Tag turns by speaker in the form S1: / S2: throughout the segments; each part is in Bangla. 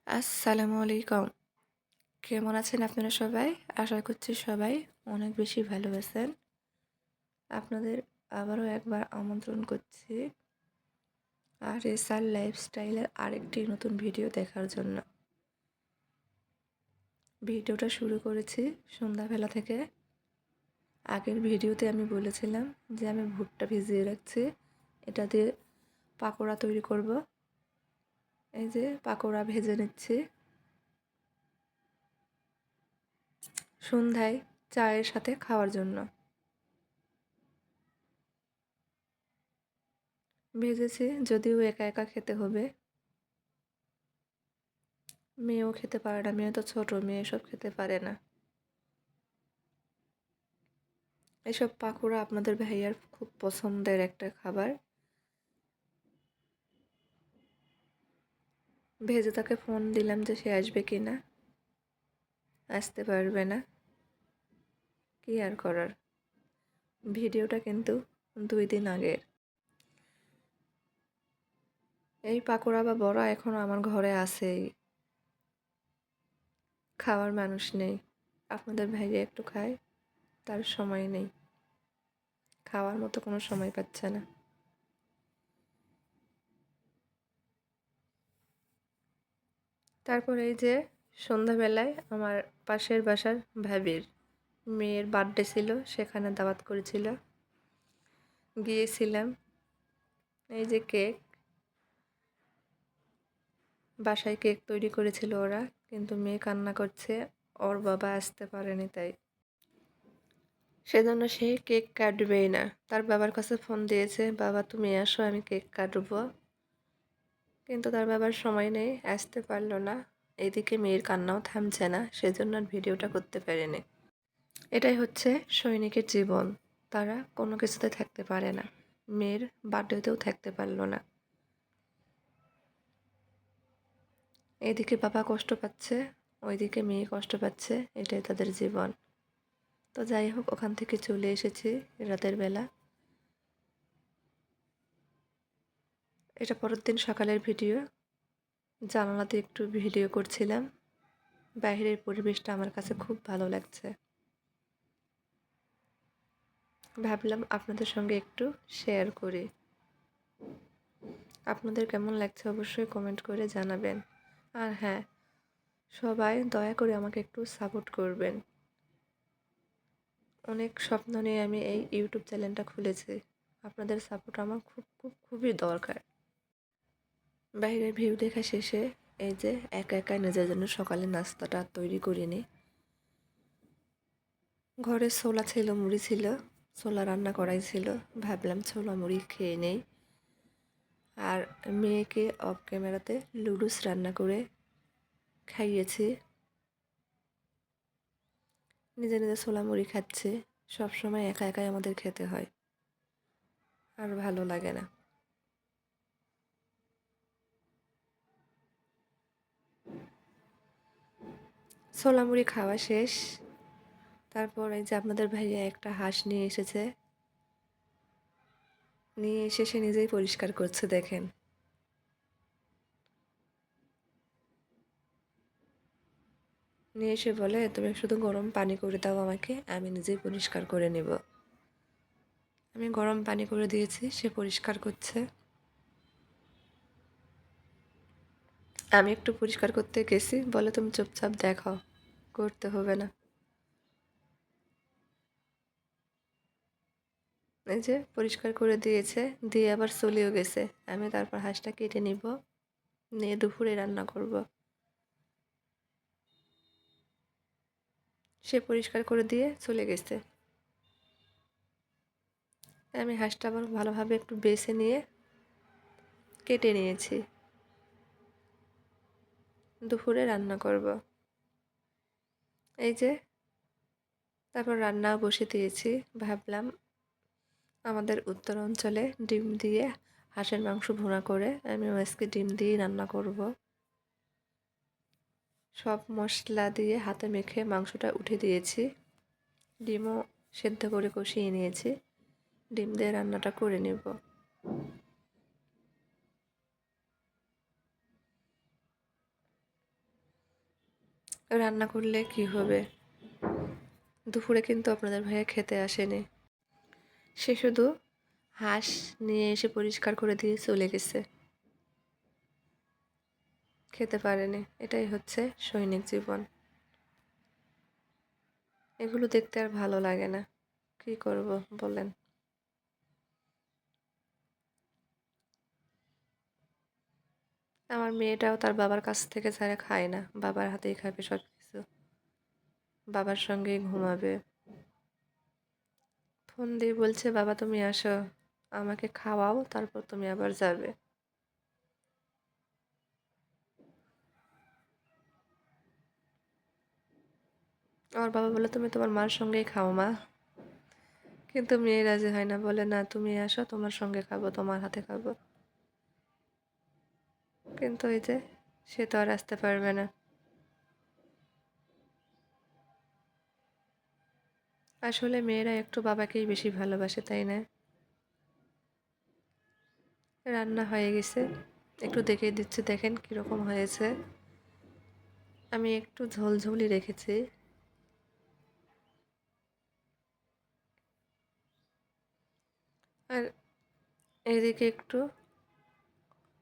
S1: আসসালামু আলাইকুম। কেমন আছেন আপনারা সবাই? আশা করছি সবাই অনেক বেশি ভালো আছেন। আপনাদের আবারও একবার আমন্ত্রণ করছি রেসার লাইফস্টাইলের আরেকটি নতুন ভিডিও দেখার জন্য। ভিডিওটা শুরু করেছি সন্ধ্যাবেলা থেকে। আগের ভিডিওতে আমি বলেছিলাম যে আমি ভুট্টা ভিজিয়ে রাখছি। এটা দিয়ে পাকোড়া তৈরি করব। এই যে পাকোড়া ভেজে নিচ্ছি। সন্ধ্যায় চায়ের সাথে খাওয়ার জন্য। ভেজেছি যদিও একা একা খেতে হবে। মেয়েও খেতে পারে না, মেয়ে তো ছোট, মেয়ে এসব খেতে পারে না। এসব পাকোড়া আপনাদের ভাইয়ার খুব পছন্দের একটা খাবার। ভেজে তাকে ফোন দিলাম যে সে আসবে কি না। আসতে পারবে না, কি আর করার। ভিডিওটা কিন্তু 2 দিন আগের। এই পাকোড়া বা বড়া এখনো আমার ঘরে আছেই, খাওয়ার মানুষ নেই। আপনাদের ভাইয়া একটু খায়, তার সময় নেই, খাওয়ার মতো কোনো সময় পাচ্ছে না। তারপর এই যে সন্ধ্যাবেলায় আমার পাশের বাসার ভাবির মেয়ের বার্থডে ছিল, সেখানে দাওয়াত করেছিল, গিয়েছিলাম। এই যে কেক, বাসায় কেক তৈরি করেছিল ওরা, কিন্তু মেয়ে কান্না করছে, ওর বাবা আসতে পারেনি তাই সেজন্য সে কেক কাটবেই না। তার বাবার কাছে ফোন দিয়েছে, বাবা তুমি আসো আমি কেক কাটবো, কিন্তু তার বাবার সময় নেই, আসতে পারলো না। এদিকে মেয়ের কান্নাও থামছে না, সেজন্য আর ভিডিওটা করতে পারেনি। এটাই হচ্ছে সৈনিকের জীবন, তারা কোনো কিছুতে থাকতে পারে না। মেয়ের বার্থডেতেও থাকতে পারলো না। এদিকে বাবা কষ্ট পাচ্ছে, ওইদিকে মেয়ে কষ্ট পাচ্ছে, এটাই তাদের জীবন। তো যাই হোক, ওখান থেকে চলে এসেছি রাতের বেলা। এটা পরের দিন সকালের ভিডিও। জানালাতে একটু ভিডিও করছিলাম। বাইরের পরিবেশটা আমার কাছে খুব ভালো লাগছে, ভাবলাম আপনাদের সঙ্গে একটু শেয়ার করি। আপনাদের কেমন লাগছে অবশ্যই কমেন্ট করে জানাবেন। আর হ্যাঁ, সবাই দয়া করে আমাকে একটু সাপোর্ট করবেন। অনেক স্বপ্ন নিয়ে আমি এই ইউটিউব চ্যানেলটা খুলেছি, আপনাদের সাপোর্ট আমার খুবই দরকার। বাইরের ভিউ দেখা শেষে এই যে একা একা নিজের জন্য সকালে নাস্তাটা তৈরি করিনি। ঘরে ছোলা ছিল, মুড়ি ছিল, ছোলা রান্না করাই ছিল, ভাবলাম ছোলা মুড়ি খেয়ে নেই। আর মেয়েকে অফ ক্যামেরাতে লুডুস রান্না করে খাইয়েছি। নিজে নিজে ছোলা মুড়ি খাচ্ছে। সবসময় একা একাই আমাদের খেতে হয়, আর ভালো লাগে না। ছোলা মুড়ি খাওয়া শেষ। তারপর এই যে আপনাদের ভাইয়া একটা হাঁস নিয়ে এসেছে, নিয়ে এসে সে নিজেই পরিষ্কার করছে, দেখেন। নিয়ে এসে বলে তুমি শুধু গরম পানি করে দাও আমাকে, আমি নিজেই পরিষ্কার করে নেব। আমি গরম পানি করে দিয়েছি, সে পরিষ্কার করছে। আমি একটু পরিষ্কার করতে গেছি, বলে তুমি চুপচাপ দেখো, করতে হবে না। এই যে পরিষ্কার করে দিয়েছে, দিয়ে আবার চলেও গেছে। আমি তারপর হাঁসটা কেটে নিব, নিয়ে দুপুরে রান্না করব। সে পরিষ্কার করে দিয়ে চলে গেছে। আমি হাঁসটা আবার ভালোভাবে একটু বেছে নিয়ে কেটে নিয়েছি, দুপুরে রান্না করব। এই যে তারপর রান্নাও বসে দিয়েছি। ভাবলাম আমাদের উত্তর অঞ্চলে ডিম দিয়ে হাঁসের মাংস ভুনা করে, আমিও আজকে ডিম দিয়েই রান্না করব। সব মশলা দিয়ে হাতে মেখে মাংসটা উঠে দিয়েছি, ডিমও সেদ্ধ করে কষিয়ে নিয়েছি। ডিম দিয়ে রান্নাটা করে নেব। রান্না করলে কি হবে? দুপুরে কিন্তু আপনাদের ভাইয়া খেতে আসেনি। সে শুধু হাঁস নিয়ে এসে পরিষ্কার করে দিয়ে চলে গেছে। খেতে পারেনি। এটাই হচ্ছে সৈনিক জীবন। এগুলো দেখতে আর ভালো লাগে না। কি করব বলেন? আমার মেয়েটাও তার বাবার কাছ থেকে ছাড়া খায় না। বাবার হাতেই খাবে সবকিছু। বাবার সঙ্গেই ঘুমাবে। ফোন দিয়ে বলছে, বাবা তুমি আসো। আমাকে খাওয়াও, তারপর তুমি আবার যাবে। আমার বাবা বলে, তুমি তোমার মার সঙ্গেই খাও মা। কিন্তু মেয়ে রাজি হয় না, বলে না তুমি আসো, তোমার সঙ্গে খাবো, তোমার হাতে খাবো। কিন্তু এই যে, সে তো আর আসতে পারবে না। আসলে মেয়েরা একটু বাবাকেই বেশি ভালোবাসে, তাই না? রান্না হয়ে গেছে, একটু দেখিয়ে দিচ্ছি, দেখেন কিরকম হয়েছে। আমি একটু ঝোলঝোলই রেখেছি। আর এদিকে একটু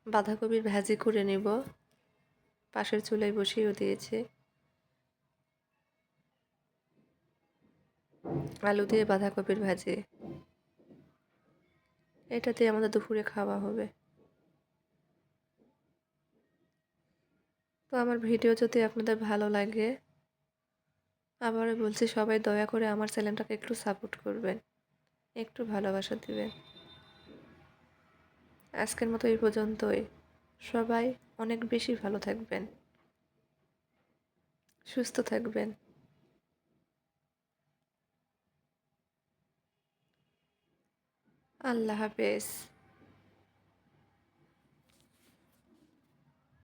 S1: বাঁধাকপির ভাজি করে নিব। পাশের চুলায় বসিয়েও দিয়েছি। আলু দিয়ে বাঁধাকপির ভাজি, এটা দিয়ে আমাদের দুপুরে খাওয়া হবে। তো আমার ভিডিও যদি আপনাদের ভালো লাগে, আবারও বলছি, সবাই দয়া করে আমার চ্যানেলটাকে একটু সাপোর্ট করবেন, একটু ভালোবাসা দিবেন। আজকের মতো এই পর্যন্তই। সবাই অনেক বেশি ভালো থাকবেন, সুস্থ থাকবেন। আল্লাহ হাফেজ।